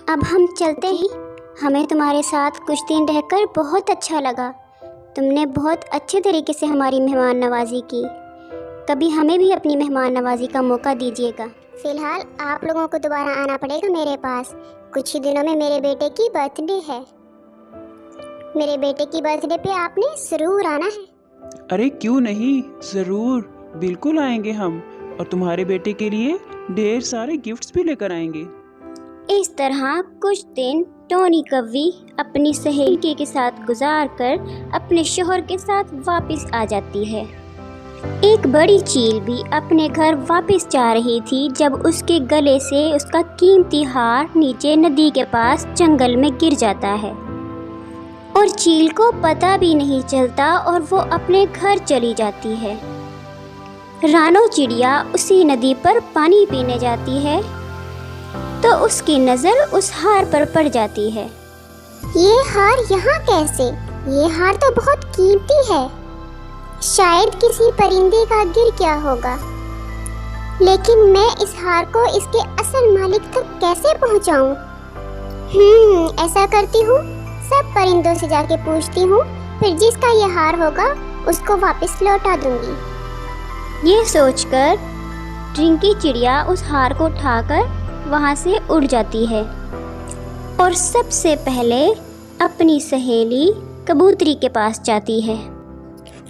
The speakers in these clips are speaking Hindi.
अब हम चलते हैं। हमें तुम्हारे साथ कुछ दिन रहकर बहुत अच्छा लगा। तुमने बहुत अच्छे तरीके से हमारी मेहमान नवाजी की। कभी हमें भी अपनी मेहमान नवाजी का मौका दीजिएगा। फिलहाल आप लोगों को दोबारा आना पड़ेगा मेरे पास। कुछ ही दिनों में मेरे बेटे की बर्थडे है। मेरे बेटे की बर्थडे पे आपने ज़रूर आना है। अरे क्यों नहीं, ज़रूर, बिल्कुल आएंगे हम। और तुम्हारे बेटे के लिए ढेर सारे गिफ्ट्स भी लेकर आएंगे। इस तरह कुछ दिन टोनी कव्वी अपनी सहेली के साथ गुजारकर अपने शौहर के साथ वापस आ जाती है। एक बड़ी चील भी अपने घर वापस जा रही थी जब उसके गले से उसका कीमती हार नीचे नदी के पास जंगल में गिर जाता है और चील को पता भी नहीं चलता और वो अपने घर चली जाती है। रानो चिड़िया उसी नदी पर पानी पीने जाती है तो उसकी नज़र उस हार पर पड़ जाती है। ये हार यहाँ कैसे? ये हार तो बहुत कीमती है। शायद किसी परिंदे का गिर गया होगा। लेकिन मैं इस हार को इसके असल मालिक तक कैसे पहुँचाऊँ? ऐसा करती हूँ, सब परिंदों से जाके पूछती हूँ, फिर जिसका ये हार होगा उसको वापस लौटा दूंगी। ये सोचकर रिंकी चिड़िया उस हार को उठाकर वहाँ से उड़ जाती है और सबसे पहले अपनी सहेली कबूतरी के पास जाती है।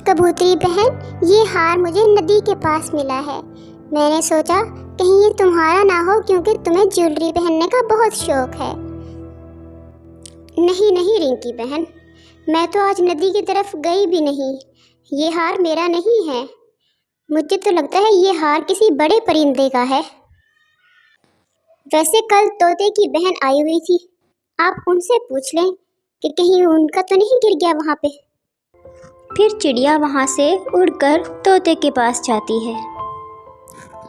कबूतरी बहन, ये हार मुझे नदी के पास मिला है। मैंने सोचा कहीं ये तुम्हारा ना हो, क्योंकि तुम्हें ज्वेलरी पहनने का बहुत शौक है। नहीं नहीं रिंकी बहन, मैं तो आज नदी की तरफ गई भी नहीं। ये हार मेरा नहीं है। मुझे तो लगता है ये हार किसी बड़े परिंदे का है। वैसे कल तोते की बहन आई हुई थी, आप उनसे पूछ लें कि कहीं उनका तो नहीं गिर गया वहाँ पे। फिर चिड़िया वहाँ से उड़कर तोते के पास जाती है।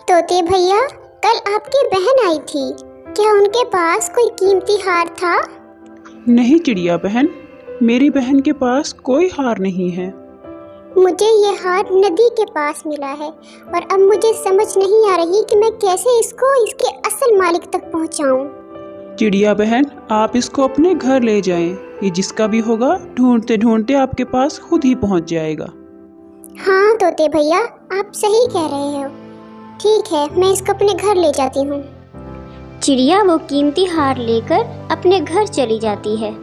तोते भैया, कल आपकी बहन आई थी, क्या उनके पास कोई कीमती हार था? नहीं चिड़िया बहन, मेरी बहन के पास कोई हार नहीं है। मुझे ये हार नदी के पास मिला है और अब मुझे समझ नहीं आ रही कि मैं कैसे इसको इसके असल मालिक तक पहुंचाऊं। चिड़िया बहन, आप इसको अपने घर ले जाएं। ये जिसका भी होगा ढूंढते ढूंढते आपके पास खुद ही पहुंच जाएगा। हाँ तोते भैया, आप सही कह रहे हो। ठीक है, मैं इसको अपने घर ले जाती हूँ। चिड़िया वो कीमती हार लेकर अपने घर चली जाती है।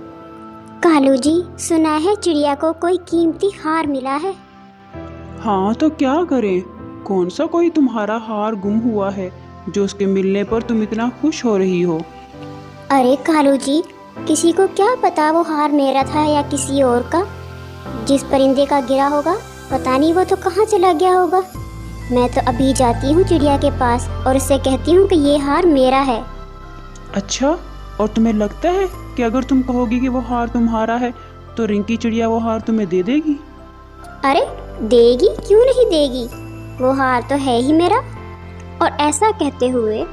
कालू जी, सुना है चिड़िया को कोई कीमती हार मिला है। हाँ तो क्या करें, कौन सा कोई तुम्हारा हार गुम हुआ है जो उसके मिलने पर तुम इतना खुश हो रही हो? अरे कालू जी, किसी को क्या पता वो हार मेरा था या किसी और का। जिस परिंदे का गिरा होगा, पता नहीं वो तो कहाँ चला गया होगा। मैं तो अभी जाती हूँ चिड़िया के पास और उससे कहती हूँ कि ये हार मेरा है। अच्छा, और तुम्हें लगता है कि अगर तुम कहोगी कि वो हार तुम्हारा है तो रिंकी चिड़िया वो हार तुम्हें दे देगी? अरे देगी, क्यों नहीं देगी, वो हार तो है ही मेरा। और ऐसा कहते हुए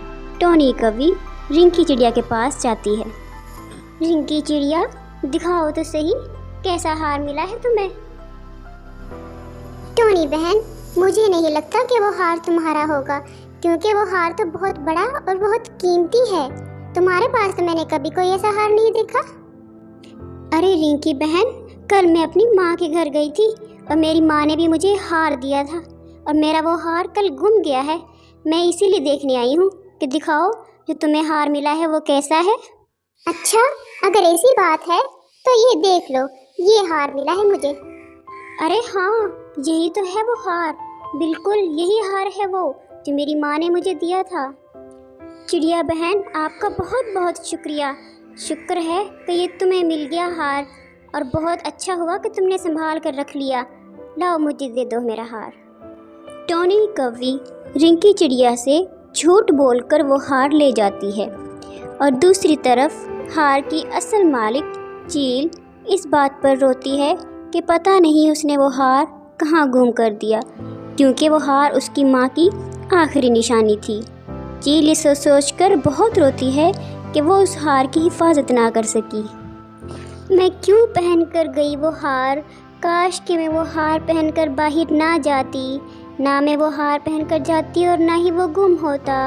टोनी कव्वी रिंकी चिड़िया के पास जाती है। रिंकी चिड़िया, दिखाओ तो सही कैसा हार मिला है तुम्हें। टोनी बहन, मुझे नहीं लगता कि वो हार तुम्हारा होगा, क्योंकि वो हार तो बहुत बड़ा और बहुत कीमती है। तुम्हारे पास तो मैंने कभी कोई ऐसा हार नहीं देखा। अरे रिंकी बहन, कल मैं अपनी माँ के घर गई थी और मेरी माँ ने भी मुझे हार दिया था और मेरा वो हार कल गुम गया है। मैं इसीलिए देखने आई हूँ कि दिखाओ जो तुम्हें हार मिला है वो कैसा है। अच्छा, अगर ऐसी बात है तो ये देख लो, ये हार मिला है मुझे। अरे हाँ, यही तो है वो हार, बिल्कुल यही हार है वो जो मेरी माँ ने मुझे दिया था। चिड़िया बहन, आपका बहुत बहुत शुक्रिया। शुक्र है कि ये तुम्हें मिल गया हार और बहुत अच्छा हुआ कि तुमने संभाल कर रख लिया। लाओ मुझे दे दो मेरा हार। टोनी कव्वी रिंकी चिड़िया से झूठ बोलकर वो हार ले जाती है और दूसरी तरफ हार की असल मालिक चील इस बात पर रोती है कि पता नहीं उसने वो हार कहाँ गुम कर दिया, क्योंकि वो हार उसकी माँ की आखिरी निशानी थी। चील इसे सोचकर बहुत रोती है कि वो उस हार की हिफाजत ना कर सकी। मैं क्यों पहन कर गई वो हार, काश कि मैं वो हार पहनकर बाहर ना जाती, ना मैं वो हार पहनकर जाती और ना ही वो गुम होता।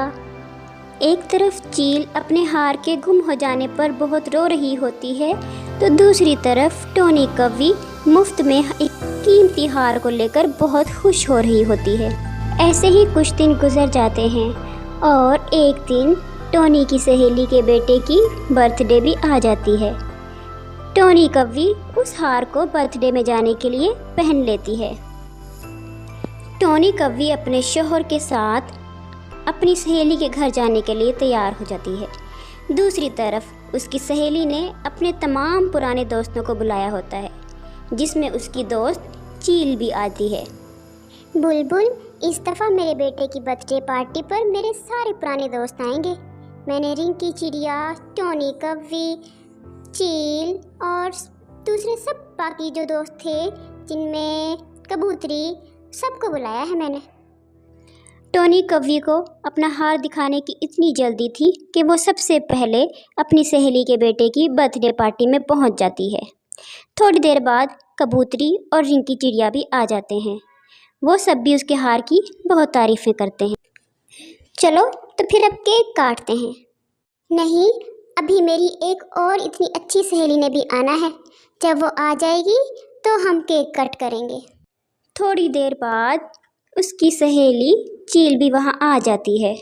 एक तरफ चील अपने हार के गुम हो जाने पर बहुत रो रही होती है, तो दूसरी तरफ टोनी कौवी मुफ्त में एक कीमती हार को लेकर बहुत खुश हो रही होती है। ऐसे ही कुछ दिन गुजर जाते हैं और एक दिन टोनी की सहेली के बेटे की बर्थडे भी आ जाती है। टोनी कौवी उस हार को बर्थडे में जाने के लिए पहन लेती है। टोनी कौवी अपने शौहर के साथ अपनी सहेली के घर जाने के लिए तैयार हो जाती है। दूसरी तरफ उसकी सहेली ने अपने तमाम पुराने दोस्तों को बुलाया होता है, जिसमें उसकी दोस्त चील भी आती है। बुलबुल, इस दफ़ा मेरे बेटे की बर्थडे पार्टी पर मेरे सारे पुराने दोस्त आएंगे। मैंने रिंकी चिड़िया, टोनी कौवी, चील और दूसरे सब बाकी जो दोस्त थे, जिनमें कबूतरी, सबको बुलाया है मैंने। टोनी कौवी को अपना हार दिखाने की इतनी जल्दी थी कि वो सबसे पहले अपनी सहेली के बेटे की बर्थडे पार्टी में पहुंच जाती है। थोड़ी देर बाद कबूतरी और रिंकी चिड़िया भी आ जाते हैं। वो सब भी उसके हार की बहुत तारीफ़ें करते हैं। चलो तो फिर अब केक काटते हैं। नहीं, अभी मेरी एक और इतनी अच्छी सहेली ने भी आना है। जब वो आ जाएगी तो हम केक कट करेंगे। थोड़ी देर बाद उसकी सहेली चील भी वहाँ आ जाती है।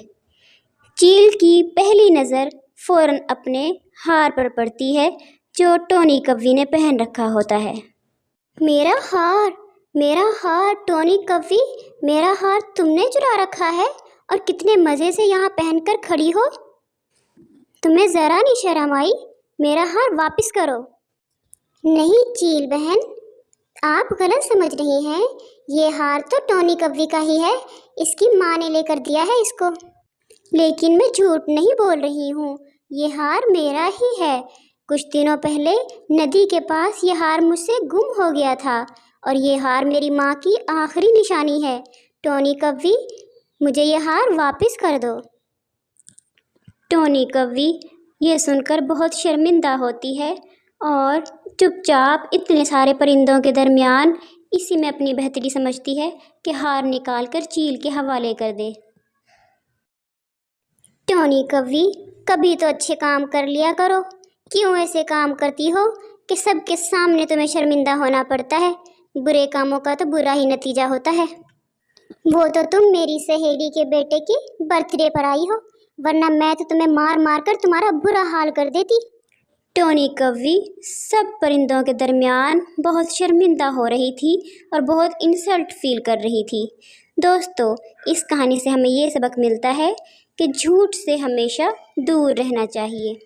चील की पहली नज़र फ़ौरन अपने हार पर पड़ती है जो टोनी कौवी ने पहन रखा होता है। मेरा हार टोनी कौवी, मेरा हार तुमने चुरा रखा है और कितने मज़े से यहाँ पहनकर खड़ी हो। तुम्हें ज़रा नहीं शर्म आई? मेरा हार वापस करो। नहीं चील बहन, आप गलत समझ रही हैं। ये हार तो टोनी कौवी का ही है। इसकी माँ ने लेकर दिया है इसको। लेकिन मैं झूठ नहीं बोल रही हूँ, ये हार मेरा ही है। कुछ दिनों पहले नदी के पास ये हार मुझसे गुम हो गया था और ये हार मेरी माँ की आखिरी निशानी है। टोनी कौवी, मुझे ये हार वापस कर दो। टोनी कौवी ये सुनकर बहुत शर्मिंदा होती है और चुपचाप इतने सारे परिंदों के दरमियान इसी में अपनी बेहतरी समझती है कि हार निकालकर चील के हवाले कर दे। टोनी कौवी, कभी तो अच्छे काम कर लिया करो। क्यों ऐसे काम करती हो कि सबके सामने तुम्हें शर्मिंदा होना पड़ता है? बुरे कामों का तो बुरा ही नतीजा होता है। वो तो तुम मेरी सहेली के बेटे की बर्थडे पर आई हो, वरना मैं तो तुम्हें मार मार कर तुम्हारा बुरा हाल कर देती। टोनी कौवी सब परिंदों के दरमियान बहुत शर्मिंदा हो रही थी और बहुत इंसल्ट फील कर रही थी। दोस्तों, इस कहानी से हमें ये सबक मिलता है कि झूठ से हमेशा दूर रहना चाहिए।